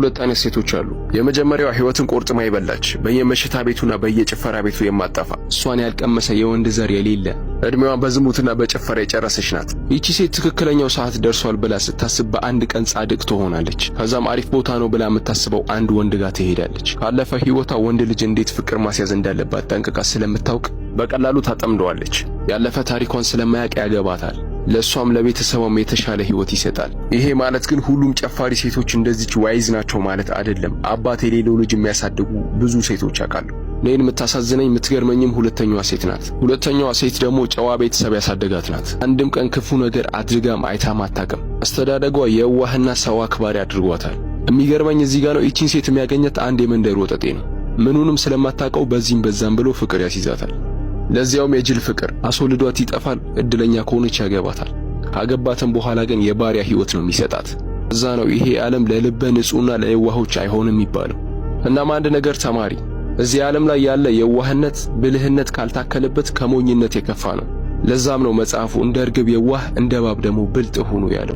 ሁለት አይነት ሴቶች አሉ። የመጀመሪያዋ ህይወትን ቆርጥማ ይበላች በየመሽታ ቤቱና በየጭፈራ ቤቱ የማጠፋ እሷን ያልቀመሰ የወንድ ዘር የሌለ እድሜዋን በዝሙትና በጭፈራ የጨረሰች ናት። ይቺ ሴት ትክክለኛው ሰዓት ደርሷል ብላ ስታስብ በአንድ ቀን ጻድቅ ትሆናለች። ከዛም አሪፍ ቦታ ነው ብላ የምታስበው አንድ ወንድ ጋር ትሄዳለች። ካለፈ ህይወቷ ወንድ ልጅ እንዴት ፍቅር ማስያዝ እንዳለባት ጠንቅቃ ስለምታውቅ በቀላሉ ታጠምደዋለች። ያለፈ ታሪኳን ስለማያውቅ ያገባታል። ለሷም ለቤተሰቧም የተሻለ ህይወት ይሰጣል። ይሄ ማለት ግን ሁሉም ጨፋሪ ሴቶች እንደዚች ዋይዝ ናቸው ማለት አይደለም። አባት የሌለው ልጅ የሚያሳድጉ ብዙ ሴቶች አውቃሉ። እኔን የምታሳዝነኝ የምትገርመኝም ሁለተኛዋ ሴት ናት። ሁለተኛዋ ሴት ደግሞ ጨዋ ቤተሰብ ያሳደጋት ናት። አንድም ቀን ክፉ ነገር አድርጋም አይታም አታውቅም። አስተዳደጓ የዋህና ሰው አክባሪ አድርጓታል። የሚገርመኝ እዚህ ጋር ነው። ይቺን ሴት የሚያገኘት አንድ የመንደር ወጠጤ ነው። ምኑንም ስለማታውቀው በዚህም በዛም ብሎ ፍቅር ያስይዛታል። ለዚያውም የጅል ፍቅር። አስወልዷት ይጠፋል። እድለኛ ከሆነች ያገባታል። ካገባትም በኋላ ግን የባሪያ ህይወት ነው የሚሰጣት። እዛ ነው ይሄ ዓለም ለልበ ንጹህና ለየዋሆች አይሆንም የሚባለው። እናም አንድ ነገር ተማሪ፣ እዚህ ዓለም ላይ ያለ የዋህነት ብልህነት ካልታከለበት ከሞኝነት የከፋ ነው። ለዛም ነው መጽሐፉ እንደ እርግብ የዋህ እንደ እባብ ደግሞ ብልጥ ሁኑ ያለው።